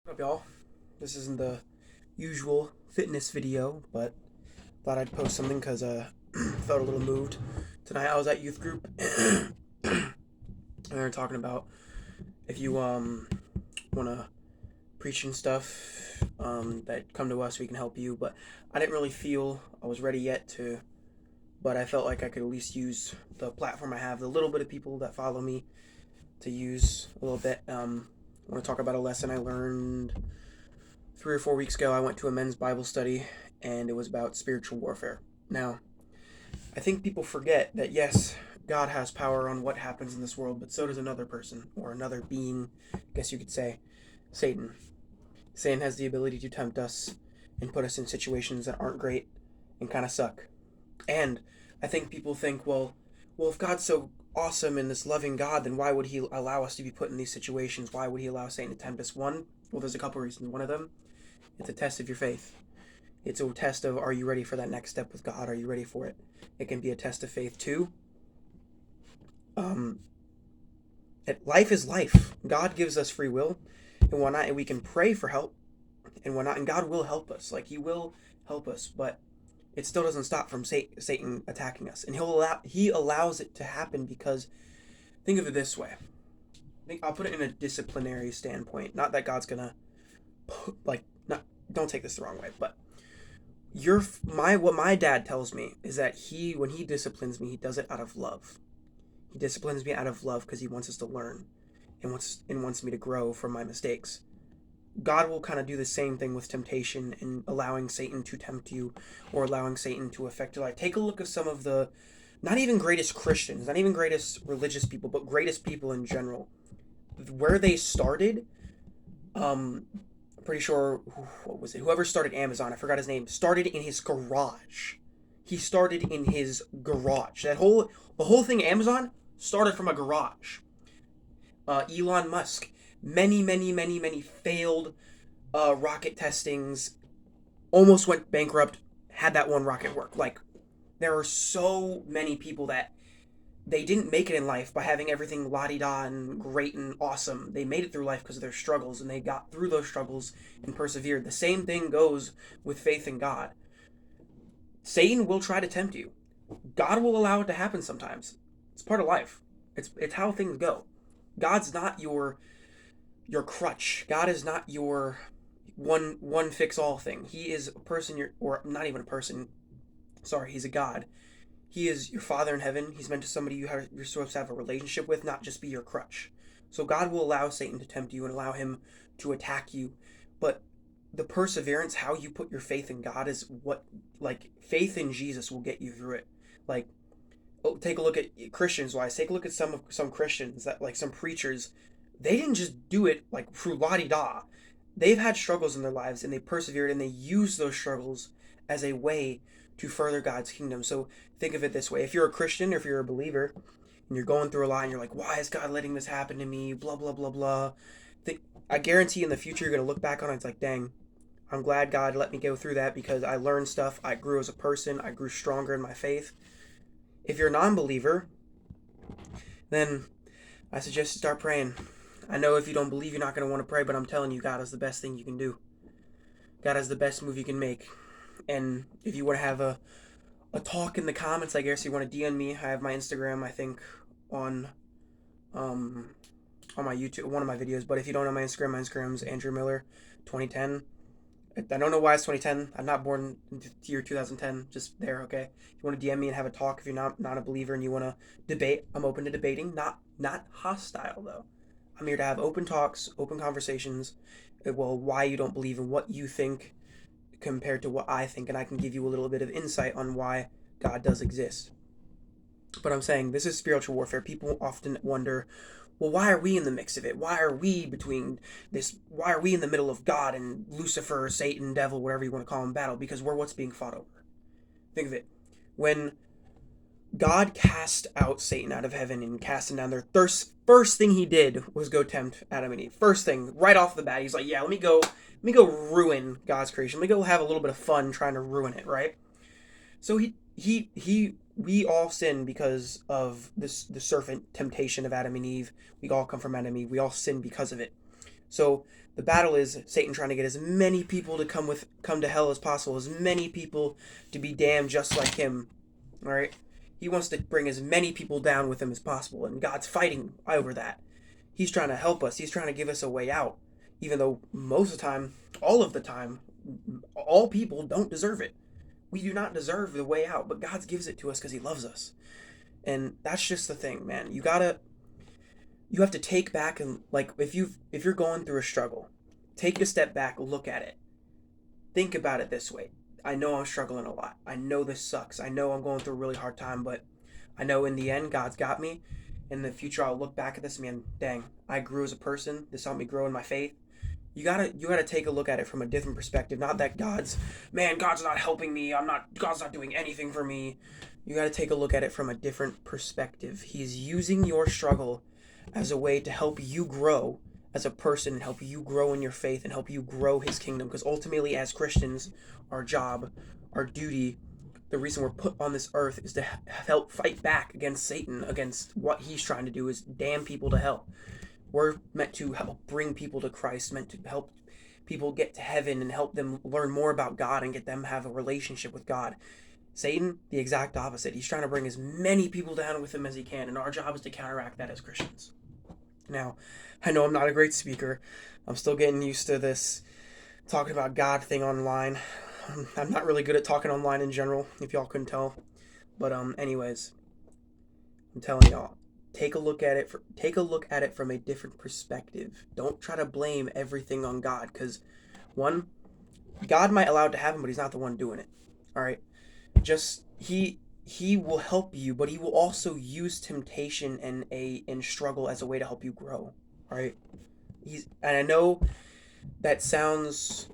What up, y'all? This isn't the usual fitness video, but thought I'd post something because felt a little moved. Tonight I was at youth group, and they were talking about if you wanna preach and stuff, that come to us, we can help you. But I didn't really feel I was ready yet to. But I felt like I could at least use the platform I have, the little bit of people that follow me, to use a little bit. I want to talk about a lesson I learned 3 or 4 weeks ago. I went to a men's Bible study, and it was about spiritual warfare. Now, I think people forget that yes, God has power on what happens in this world, but so does another person or another being, I guess you could say, Satan. Satan has the ability to tempt us and put us in situations that aren't great and kind of suck. And I think people think, well, if God's so awesome and this loving God, then why would He allow us to be put in these situations? Why would He allow Satan to tempt us? Well, there's a couple reasons. One of them, it's a test of your faith. It's a test of, are you ready for that next step with God? Are you ready for it? It can be a test of faith too. Um, Life is life. God gives us free will, and whatnot, and we can pray for help and whatnot, and God will help us. Like He will help us, but it still doesn't stop from Satan attacking us, and He allows it to happen because think of it this way. I'll put it in a disciplinary standpoint. Not that God's gonna like not. Don't take this the wrong way, but what my dad tells me is that when he disciplines me, he does it out of love. He disciplines me out of love because he wants us to learn and wants me to grow from my mistakes. God will kind of do the same thing with temptation and allowing Satan to tempt you or allowing Satan to affect your life. Take a look at some of the not even greatest Christians, not even greatest religious people, but greatest people in general. Where they started, I'm pretty sure, what was it? Whoever started Amazon, I forgot his name, started in his garage. He started in his garage. The whole thing, Amazon, started from a garage. Elon Musk, many failed rocket testings, almost went bankrupt, had that one rocket work. Like, there are so many people that they didn't make it in life by having everything la-di-da and great and awesome. They made it through life because of their struggles, and they got through those struggles and persevered. The same thing goes with faith in God. Satan will try to tempt you. God will allow it to happen sometimes. It's part of life. It's how things go. God's not your crutch. God is not your one fix all thing. He is a person, or not even a person. Sorry, he's a God. He is your Father in heaven. He's meant to somebody you're supposed to have a relationship with, not just be your crutch. So God will allow Satan to tempt you and allow him to attack you. But the perseverance, how you put your faith in God is what, like, faith in Jesus will get you through it. Like, take a look at Christians wise. Take a look at some Christians that, like, some preachers, they didn't just do it like through la di da. They've had struggles in their lives and they persevered and they used those struggles as a way to further God's kingdom. So think of it this way: if you're a Christian or if you're a believer and you're going through a lot and you're like, why is God letting this happen to me? Blah blah blah blah. I guarantee in the future you're gonna look back on it. It's like, dang, I'm glad God let me go through that because I learned stuff. I grew as a person. I grew stronger in my faith. If you're a non-believer, then I suggest you start praying. I know if you don't believe, you're not going to want to pray, but I'm telling you, God is the best thing you can do. God is the best move you can make. And if you want to have a talk in the comments, I guess you want to DM me. I have my Instagram, I think, um on my YouTube, one of my videos. But if you don't know my Instagram's Andrew Miller 2010. I don't know why it's 2010. I'm not born in the year 2010. Just there, okay? If you want to DM me and have a talk, if you're not a believer and you want to debate, I'm open to debating. Not hostile though. I'm here to have open talks, open conversations. Well, why you don't believe in what you think compared to what I think, and I can give you a little bit of insight on why God does exist. But I'm saying this is spiritual warfare. People often wonder, well, why are we in the mix of it? Why are we between this? Why are we in the middle of God and Lucifer, Satan, devil, whatever you want to call him, battle? Because we're what's being fought over. Think of it. When God cast out Satan out of heaven and cast him down there, first thing he did was go tempt Adam and Eve. First thing, right off the bat, he's like, yeah, let me go ruin God's creation. Let me go have a little bit of fun trying to ruin it, right? So we all sin because of the serpent temptation of Adam and Eve. We all come from Adam and Eve. We all sin because of it. So the battle is Satan trying to get as many people to come to hell as possible, as many people to be damned just like him. All right, he wants to bring as many people down with him as possible, and God's fighting over that. He's trying to help us. He's trying to give us a way out, even though most of the time, all of the time, all people don't deserve it. We do not deserve the way out, but God gives it to us because He loves us, and that's just the thing, man. You have to take back and, like, if you're going through a struggle, take a step back, look at it, think about it this way. I know I'm struggling a lot. I know this sucks. I know I'm going through a really hard time, but I know in the end God's got me. In the future, I'll look back at this, man. Dang, I grew as a person. This helped me grow in my faith. You gotta take a look at it from a different perspective. Not that God's not helping me. God's not doing anything for me. You gotta take a look at it from a different perspective. He's using your struggle as a way to help you grow as a person and help you grow in your faith and help you grow His kingdom. Because ultimately, as Christians, our job, our duty, the reason we're put on this earth is to help fight back against Satan, against what he's trying to do is damn people to hell. We're meant to help bring people to Christ, meant to help people get to heaven and help them learn more about God and get them have a relationship with God. Satan, the exact opposite. He's trying to bring as many people down with him as he can, and our job is to counteract that as Christians. Now, I know I'm not a great speaker. I'm still getting used to this talking about God thing online. I'm not really good at talking online in general, if y'all couldn't tell. But anyways, I'm telling y'all, take a look at it from a different perspective. Don't try to blame everything on God, because one, God might allow it to happen, but He's not the one doing it. All right, just He will help you, but He will also use temptation and struggle as a way to help you grow. All right, and I know that sounds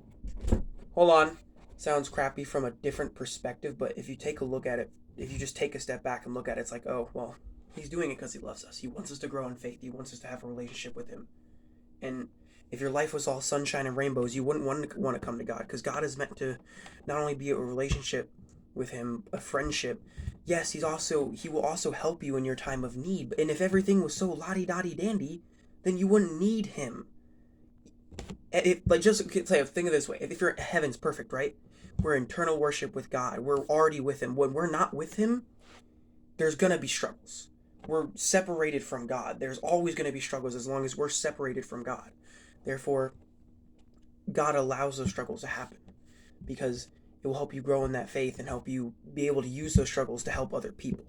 crappy from a different perspective, but if you take a look at it, if you just take a step back and look at it, it's like, oh, well, He's doing it because He loves us. He wants us to grow in faith. He wants us to have a relationship with Him. And if your life was all sunshine and rainbows, you wouldn't want to come to God, because God is meant to not only be a relationship with Him, a friendship. Yes, He will also help you in your time of need. And if everything was so lottie-dottie-dandy, then you wouldn't need Him. Just say, think of it this way: if you're heaven's perfect, right? We're in eternal worship with God. We're already with Him. When we're not with Him, there's gonna be struggles. We're separated from God. There's always gonna be struggles as long as we're separated from God. Therefore, God allows those struggles to happen because it will help you grow in that faith and help you be able to use those struggles to help other people.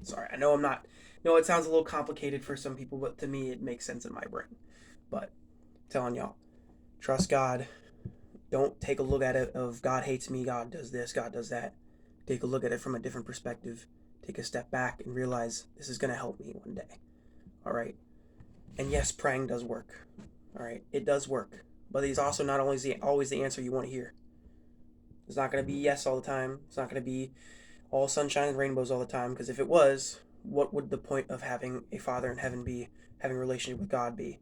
Sorry, I know I'm not. No, it sounds a little complicated for some people, but to me, it makes sense in my brain. But I'm telling y'all, trust God. Don't take a look at it of God hates me, God does this, God does that. Take a look at it from a different perspective. Take a step back and realize this is going to help me one day. All right. And yes, praying does work. All right. It does work. But it's also not always the answer you want to hear. It's not going to be yes all the time. It's not going to be all sunshine and rainbows all the time. Because if it was, what would the point of having a Father in heaven be, having a relationship with God be?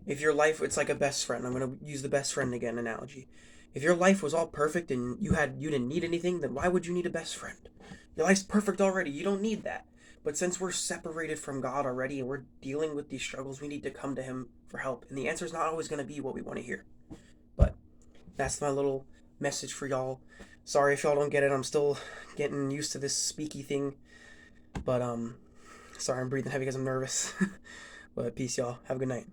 If your life, it's like a best friend. I'm going to use the best friend again analogy. If your life was all perfect and you didn't need anything, then why would you need a best friend? Your life's perfect already. You don't need that. But since we're separated from God already and we're dealing with these struggles, we need to come to Him for help. And the answer is not always going to be what we want to hear. But that's my little message for y'all. Sorry if y'all don't get it. I'm still getting used to this speaky thing. But sorry, I'm breathing heavy because I'm nervous. But peace, y'all. Have a good night.